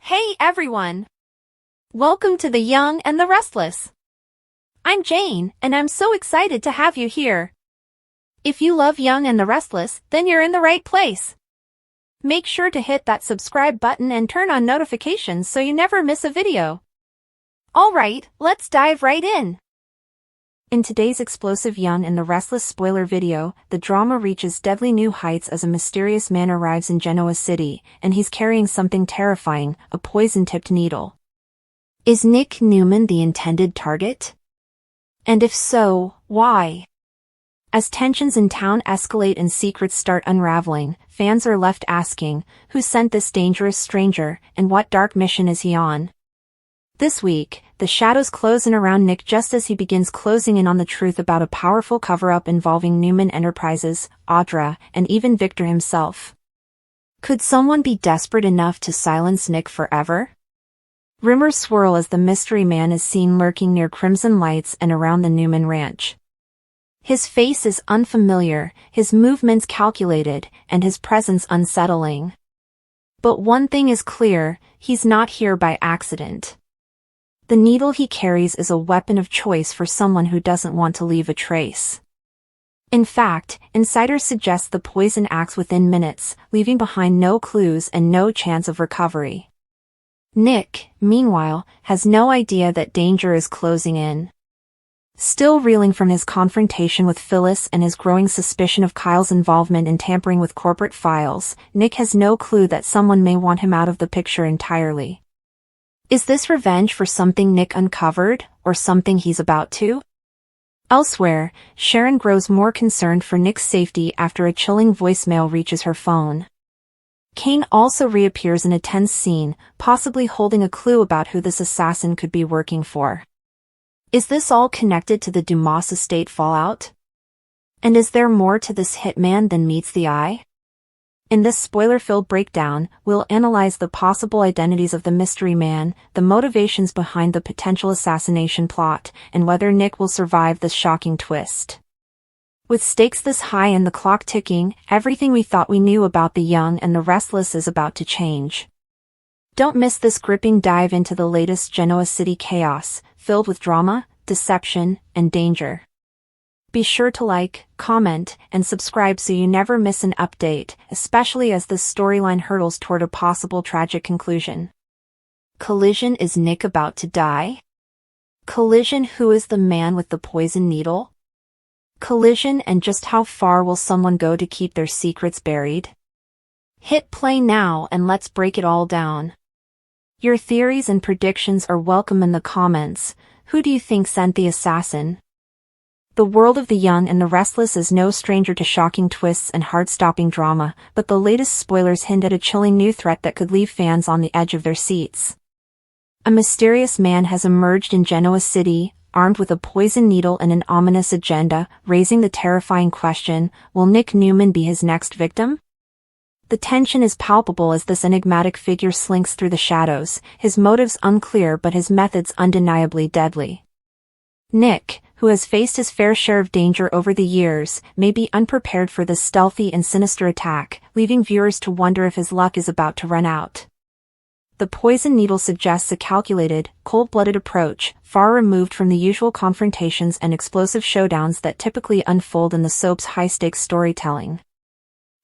Hey everyone! Welcome to The Young and the Restless. I'm Jane, and I'm so excited to have you here. If you love Young and the Restless, then you're in the right place. Make sure to hit that subscribe button and turn on notifications so you never miss a video. Alright, let's dive right in. In today's explosive Young and the Restless spoiler video, the drama reaches deadly new heights as a mysterious man arrives in Genoa City, and he's carrying something terrifying, a poison-tipped needle. Is Nick Newman the intended target? And if so, why? As tensions in town escalate and secrets start unraveling, fans are left asking, who sent this dangerous stranger, and what dark mission is he on? This week, the shadows close in around Nick just as he begins closing in on the truth about a powerful cover-up involving Newman Enterprises, Audra, and even Victor himself. Could someone be desperate enough to silence Nick forever? Rumors swirl as the mystery man is seen lurking near Crimson Lights and around the Newman ranch. His face is unfamiliar, his movements calculated, and his presence unsettling. But one thing is clear, he's not here by accident. The needle he carries is a weapon of choice for someone who doesn't want to leave a trace. In fact, insiders suggest the poison acts within minutes, leaving behind no clues and no chance of recovery. Nick, meanwhile, has no idea that danger is closing in. Still reeling from his confrontation with Phyllis and his growing suspicion of Kyle's involvement in tampering with corporate files, Nick has no clue that someone may want him out of the picture entirely. Is this revenge for something Nick uncovered, or something he's about to? Elsewhere, Sharon grows more concerned for Nick's safety after a chilling voicemail reaches her phone. Kane also reappears in a tense scene, possibly holding a clue about who this assassin could be working for. Is this all connected to the Dumas estate fallout? And is there more to this hitman than meets the eye? In this spoiler-filled breakdown, we'll analyze the possible identities of the mystery man, the motivations behind the potential assassination plot, and whether Nick will survive this shocking twist. With stakes this high and the clock ticking, everything we thought we knew about the Young and the Restless is about to change. Don't miss this gripping dive into the latest Genoa City chaos, filled with drama, deception, and danger. Be sure to like, comment, and subscribe so you never miss an update, especially as this storyline hurtles toward a possible tragic conclusion. Collision: is Nick about to die? Collision: who is the man with the poison needle? Collision: and just how far will someone go to keep their secrets buried? Hit play now and let's break it all down. Your theories and predictions are welcome in the comments. Who do you think sent the assassin? The world of the Young and the Restless is no stranger to shocking twists and heart-stopping drama, but the latest spoilers hint at a chilling new threat that could leave fans on the edge of their seats. A mysterious man has emerged in Genoa City, armed with a poison needle and an ominous agenda, raising the terrifying question, will Nick Newman be his next victim? The tension is palpable as this enigmatic figure slinks through the shadows, his motives unclear but his methods undeniably deadly. Nick, who has faced his fair share of danger over the years, may be unprepared for this stealthy and sinister attack, leaving viewers to wonder if his luck is about to run out. The poison needle suggests a calculated, cold-blooded approach, far removed from the usual confrontations and explosive showdowns that typically unfold in the soap's high-stakes storytelling.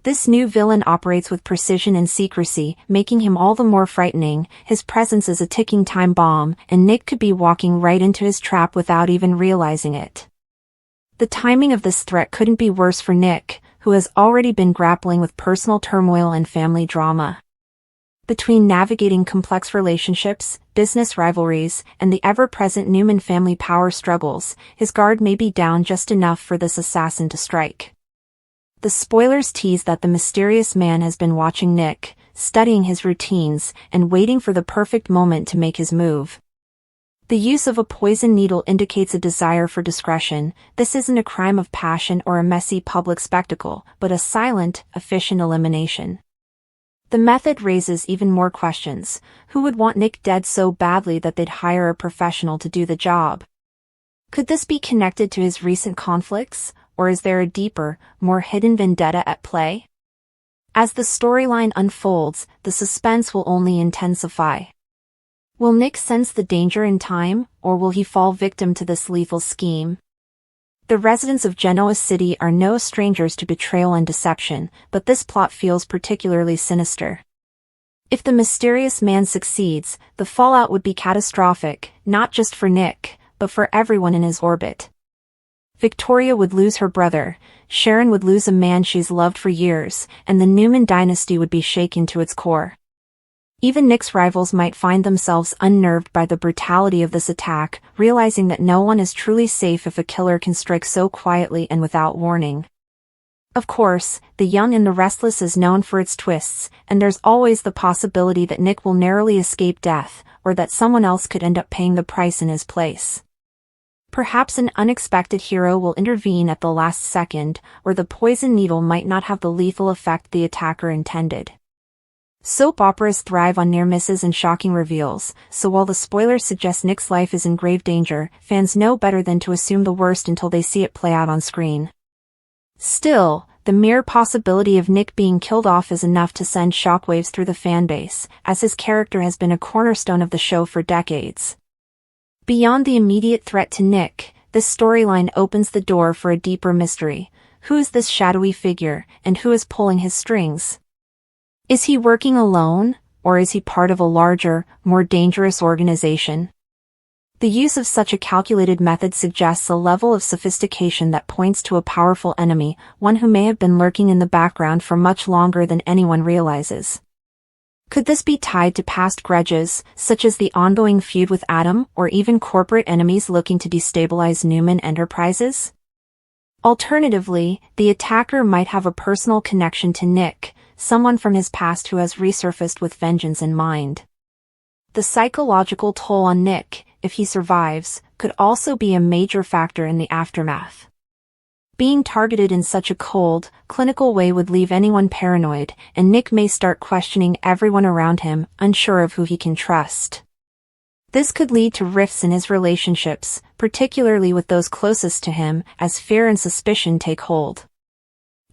This new villain operates with precision and secrecy, making him all the more frightening. His presence is a ticking time bomb, and Nick could be walking right into his trap without even realizing it. The timing of this threat couldn't be worse for Nick, who has already been grappling with personal turmoil and family drama. Between navigating complex relationships, business rivalries, and the ever-present Newman family power struggles, his guard may be down just enough for this assassin to strike. The spoilers tease that the mysterious man has been watching Nick, studying his routines, and waiting for the perfect moment to make his move. The use of a poison needle indicates a desire for discretion. This isn't a crime of passion or a messy public spectacle, but a silent, efficient elimination. The method raises even more questions. Who would want Nick dead so badly that they'd hire a professional to do the job? Could this be connected to his recent conflicts, or is there a deeper, more hidden vendetta at play? As the storyline unfolds, the suspense will only intensify. Will Nick sense the danger in time, or will he fall victim to this lethal scheme? The residents of Genoa City are no strangers to betrayal and deception, but this plot feels particularly sinister. If the mysterious man succeeds, the fallout would be catastrophic, not just for Nick, but for everyone in his orbit. Victoria would lose her brother, Sharon would lose a man she's loved for years, and the Newman dynasty would be shaken to its core. Even Nick's rivals might find themselves unnerved by the brutality of this attack, realizing that no one is truly safe if a killer can strike so quietly and without warning. Of course, The Young and the Restless is known for its twists, and there's always the possibility that Nick will narrowly escape death, or that someone else could end up paying the price in his place. Perhaps an unexpected hero will intervene at the last second, or the poison needle might not have the lethal effect the attacker intended. Soap operas thrive on near misses and shocking reveals, so while the spoilers suggest Nick's life is in grave danger, fans know better than to assume the worst until they see it play out on screen. Still, the mere possibility of Nick being killed off is enough to send shockwaves through the fanbase, as his character has been a cornerstone of the show for decades. Beyond the immediate threat to Nick, this storyline opens the door for a deeper mystery. Who is this shadowy figure, and who is pulling his strings? Is he working alone, or is he part of a larger, more dangerous organization? The use of such a calculated method suggests a level of sophistication that points to a powerful enemy, one who may have been lurking in the background for much longer than anyone realizes. Could this be tied to past grudges, such as the ongoing feud with Adam, or even corporate enemies looking to destabilize Newman Enterprises? Alternatively, the attacker might have a personal connection to Nick, someone from his past who has resurfaced with vengeance in mind. The psychological toll on Nick, if he survives, could also be a major factor in the aftermath. Being targeted in such a cold, clinical way would leave anyone paranoid, and Nick may start questioning everyone around him, unsure of who he can trust. This could lead to rifts in his relationships, particularly with those closest to him, as fear and suspicion take hold.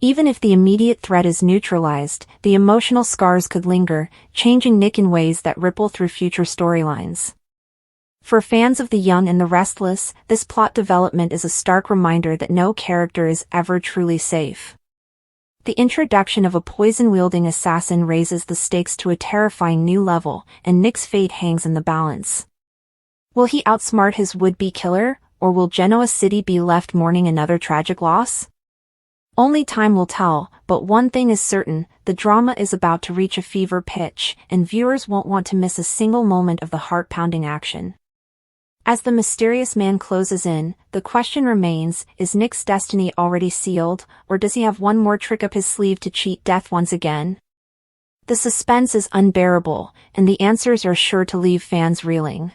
Even if the immediate threat is neutralized, the emotional scars could linger, changing Nick in ways that ripple through future storylines. For fans of The Young and the Restless, this plot development is a stark reminder that no character is ever truly safe. The introduction of a poison-wielding assassin raises the stakes to a terrifying new level, and Nick's fate hangs in the balance. Will he outsmart his would-be killer, or will Genoa City be left mourning another tragic loss? Only time will tell, but one thing is certain, the drama is about to reach a fever pitch, and viewers won't want to miss a single moment of the heart-pounding action. As the mysterious man closes in, the question remains, is Nick's destiny already sealed, or does he have one more trick up his sleeve to cheat death once again? The suspense is unbearable, and the answers are sure to leave fans reeling.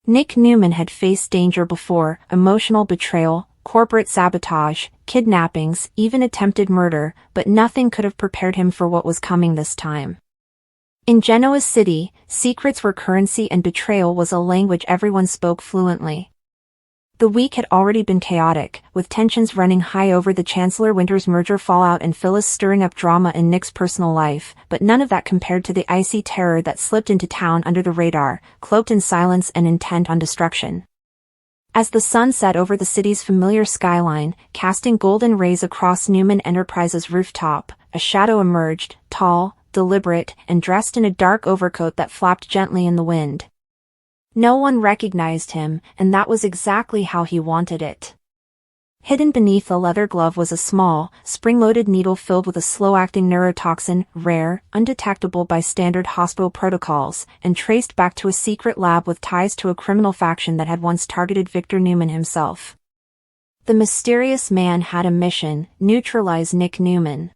Nick Newman had faced danger before: emotional betrayal, corporate sabotage, kidnappings, even attempted murder, but nothing could have prepared him for what was coming this time. In Genoa City, secrets were currency and betrayal was a language everyone spoke fluently. The week had already been chaotic, with tensions running high over the Chancellor Winter's merger fallout and Phyllis stirring up drama in Nick's personal life, but none of that compared to the icy terror that slipped into town under the radar, cloaked in silence and intent on destruction. As the sun set over the city's familiar skyline, casting golden rays across Newman Enterprises' rooftop, a shadow emerged, tall, deliberate, and dressed in a dark overcoat that flapped gently in the wind. No one recognized him, and that was exactly how he wanted it. Hidden beneath a leather glove was a small, spring-loaded needle filled with a slow-acting neurotoxin, rare, undetectable by standard hospital protocols, and traced back to a secret lab with ties to a criminal faction that had once targeted Victor Newman himself. The mysterious man had a mission: neutralize Nick Newman.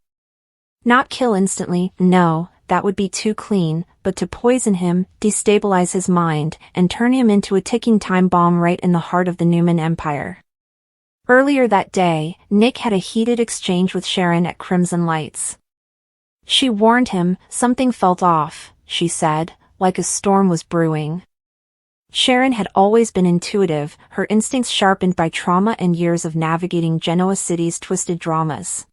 Not kill instantly, no, that would be too clean, but to poison him, destabilize his mind, and turn him into a ticking time bomb right in the heart of the Newman Empire. Earlier that day, Nick had a heated exchange with Sharon at Crimson Lights. She warned him, something felt off, she said, like a storm was brewing. Sharon had always been intuitive, her instincts sharpened by trauma and years of navigating Genoa City's twisted dramas.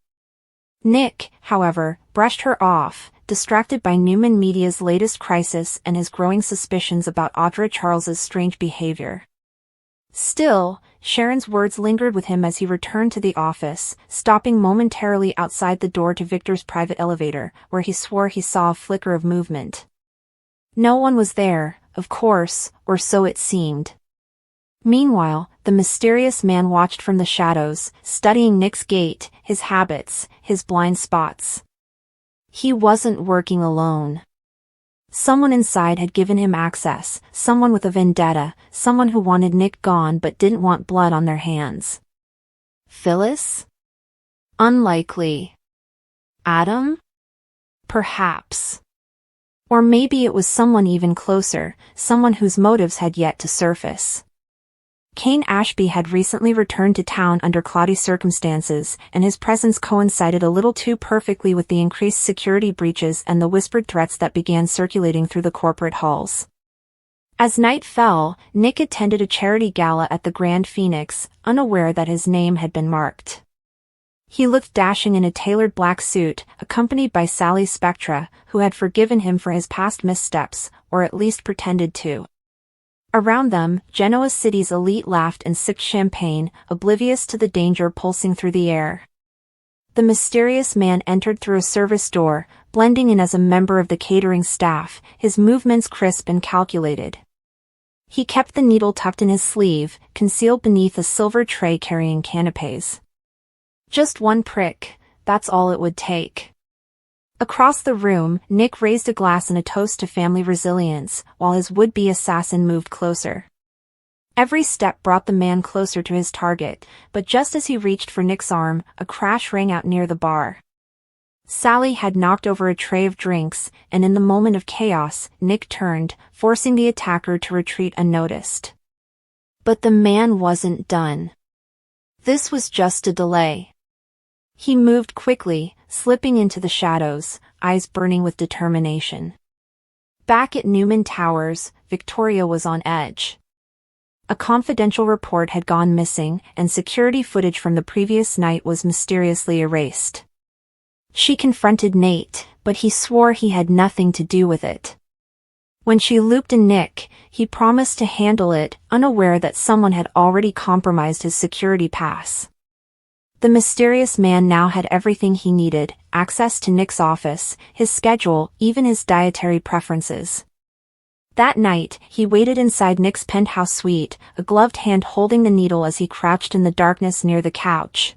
Nick, however, brushed her off, distracted by Newman Media's latest crisis and his growing suspicions about Audra Charles's strange behavior. Still, Sharon's words lingered with him as he returned to the office, stopping momentarily outside the door to Victor's private elevator, where he swore he saw a flicker of movement. No one was there, of course, or so it seemed. Meanwhile, the mysterious man watched from the shadows, studying Nick's gait, his habits, his blind spots. He wasn't working alone. Someone inside had given him access, someone with a vendetta, someone who wanted Nick gone but didn't want blood on their hands. Phyllis? Unlikely. Adam? Perhaps. Or maybe it was someone even closer, someone whose motives had yet to surface. Kane Ashby had recently returned to town under cloudy circumstances, and his presence coincided a little too perfectly with the increased security breaches and the whispered threats that began circulating through the corporate halls. As night fell, Nick attended a charity gala at the Grand Phoenix, unaware that his name had been marked. He looked dashing in a tailored black suit, accompanied by Sally Spectra, who had forgiven him for his past missteps, or at least pretended to. Around them, Genoa City's elite laughed and sipped champagne, oblivious to the danger pulsing through the air. The mysterious man entered through a service door, blending in as a member of the catering staff, his movements crisp and calculated. He kept the needle tucked in his sleeve, concealed beneath a silver tray carrying canapes. Just one prick, that's all it would take. Across the room, Nick raised a glass in a toast to family resilience, while his would-be assassin moved closer. Every step brought the man closer to his target, but just as he reached for Nick's arm, a crash rang out near the bar. Sally had knocked over a tray of drinks, and in the moment of chaos, Nick turned, forcing the attacker to retreat unnoticed. But the man wasn't done. This was just a delay. He moved quickly, slipping into the shadows, eyes burning with determination. Back at Newman Towers, Victoria was on edge. A confidential report had gone missing, and security footage from the previous night was mysteriously erased. She confronted Nate, but he swore he had nothing to do with it. When she looped in Nick, he promised to handle it, unaware that someone had already compromised his security pass. The mysterious man now had everything he needed, access to Nick's office, his schedule, even his dietary preferences. That night, he waited inside Nick's penthouse suite, a gloved hand holding the needle as he crouched in the darkness near the couch.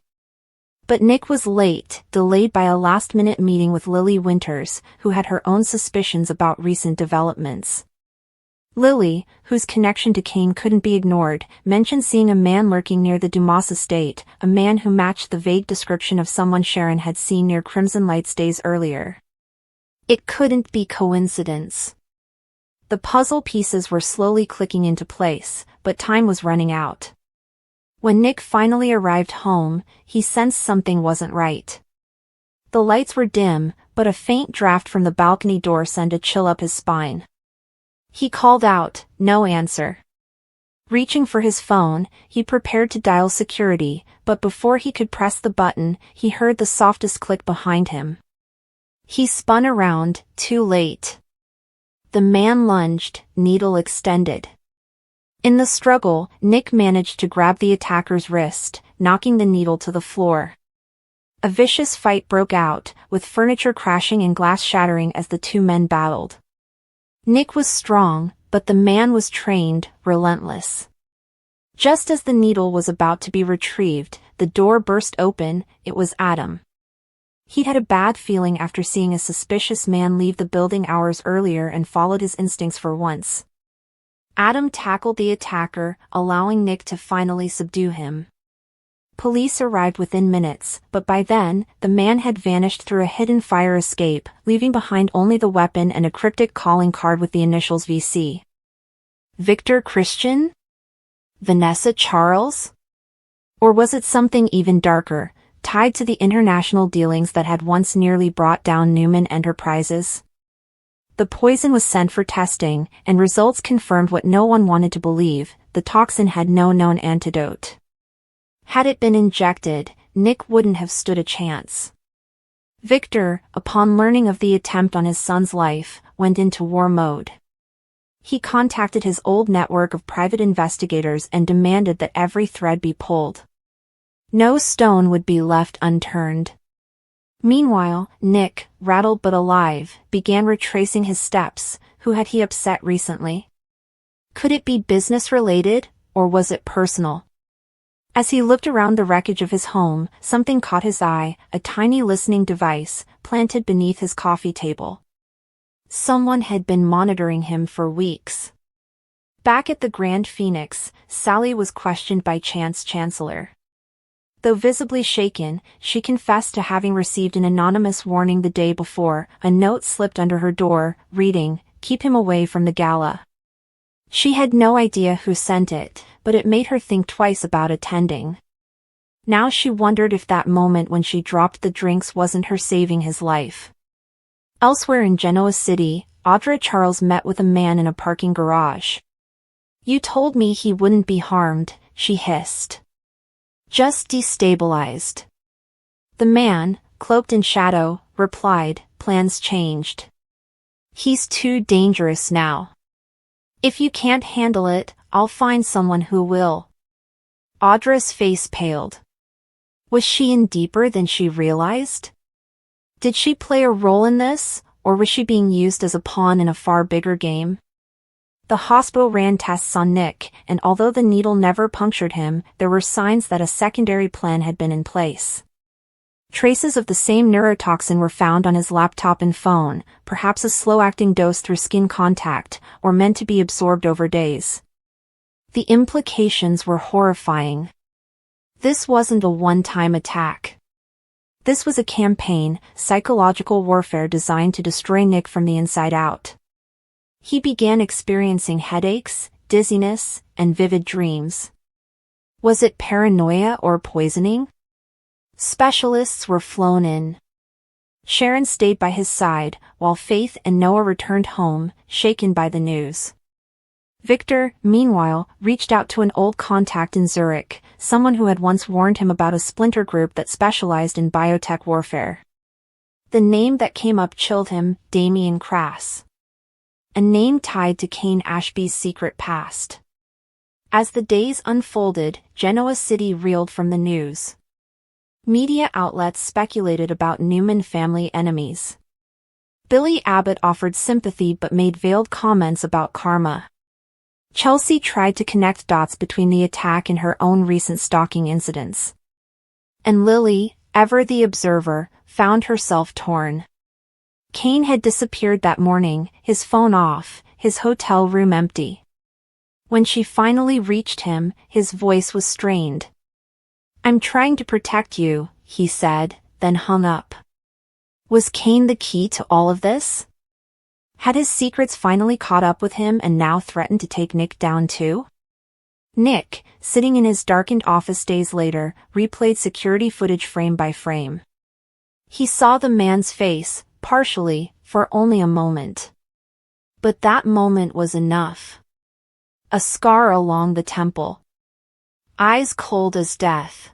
But Nick was late, delayed by a last-minute meeting with Lily Winters, who had her own suspicions about recent developments. Lily, whose connection to Kane couldn't be ignored, mentioned seeing a man lurking near the Dumas estate, a man who matched the vague description of someone Sharon had seen near Crimson Lights days earlier. It couldn't be coincidence. The puzzle pieces were slowly clicking into place, but time was running out. When Nick finally arrived home, he sensed something wasn't right. The lights were dim, but a faint draft from the balcony door sent a chill up his spine. He called out, no answer. Reaching for his phone, he prepared to dial security, but before he could press the button, he heard the softest click behind him. He spun around, too late. The man lunged, needle extended. In the struggle, Nick managed to grab the attacker's wrist, knocking the needle to the floor. A vicious fight broke out, with furniture crashing and glass shattering as the two men battled. Nick was strong, but the man was trained, relentless. Just as the needle was about to be retrieved, the door burst open. It was Adam. He'd had a bad feeling after seeing a suspicious man leave the building hours earlier and followed his instincts for once. Adam tackled the attacker, allowing Nick to finally subdue him. Police arrived within minutes, but by then, the man had vanished through a hidden fire escape, leaving behind only the weapon and a cryptic calling card with the initials VC. Victor Christian? Vanessa Charles? Or was it something even darker, tied to the international dealings that had once nearly brought down Newman Enterprises? The poison was sent for testing, and results confirmed what no one wanted to believe: the toxin had no known antidote. Had it been injected, Nick wouldn't have stood a chance. Victor, upon learning of the attempt on his son's life, went into war mode. He contacted his old network of private investigators and demanded that every thread be pulled. No stone would be left unturned. Meanwhile, Nick, rattled but alive, began retracing his steps. Who had he upset recently? Could it be business-related, or was it personal? As he looked around the wreckage of his home, something caught his eye, a tiny listening device, planted beneath his coffee table. Someone had been monitoring him for weeks. Back at the Grand Phoenix, Sally was questioned by Chance Chancellor. Though visibly shaken, she confessed to having received an anonymous warning the day before. A note slipped under her door, reading, "Keep him away from the gala." She had no idea who sent it, but it made her think twice about attending. Now she wondered if that moment when she dropped the drinks wasn't her saving his life. Elsewhere in Genoa City, Audra Charles met with a man in a parking garage. "You told me he wouldn't be harmed," she hissed. "Just destabilized." The man, cloaked in shadow, replied, "Plans changed. He's too dangerous now. If you can't handle it, I'll find someone who will." Audra's face paled. Was she in deeper than she realized? Did she play a role in this, or was she being used as a pawn in a far bigger game? The hospital ran tests on Nick, and although the needle never punctured him, there were signs that a secondary plan had been in place. Traces of the same neurotoxin were found on his laptop and phone, perhaps a slow-acting dose through skin contact, or meant to be absorbed over days. The implications were horrifying. This wasn't a one-time attack. This was a campaign, psychological warfare designed to destroy Nick from the inside out. He began experiencing headaches, dizziness, and vivid dreams. Was it paranoia or poisoning? Specialists were flown in. Sharon stayed by his side, while Faith and Noah returned home, shaken by the news. Victor, meanwhile, reached out to an old contact in Zurich, someone who had once warned him about a splinter group that specialized in biotech warfare. The name that came up chilled him, Damien Crass. A name tied to Cain Ashby's secret past. As the days unfolded, Genoa City reeled from the news. Media outlets speculated about Newman family enemies. Billy Abbott offered sympathy but made veiled comments about karma. Chelsea tried to connect dots between the attack and her own recent stalking incidents. And Lily, ever the observer, found herself torn. Cain had disappeared that morning, his phone off, his hotel room empty. When she finally reached him, his voice was strained. "I'm trying to protect you," he said, then hung up. Was Cain the key to all of this? Had his secrets finally caught up with him and now threatened to take Nick down too? Nick, sitting in his darkened office days later, replayed security footage frame by frame. He saw the man's face, partially, for only a moment. But that moment was enough. A scar along the temple. Eyes cold as death.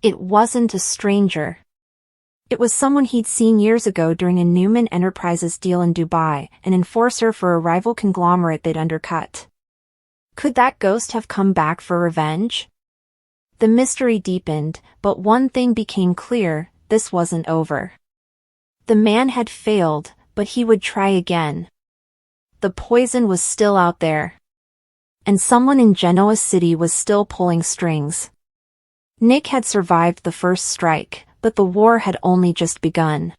It wasn't a stranger. It was someone he'd seen years ago during a Newman Enterprises deal in Dubai, an enforcer for a rival conglomerate they'd undercut. Could that ghost have come back for revenge? The mystery deepened, but one thing became clear: this wasn't over. The man had failed, but he would try again. The poison was still out there. And someone in Genoa City was still pulling strings. Nick had survived the first strike, but the war had only just begun.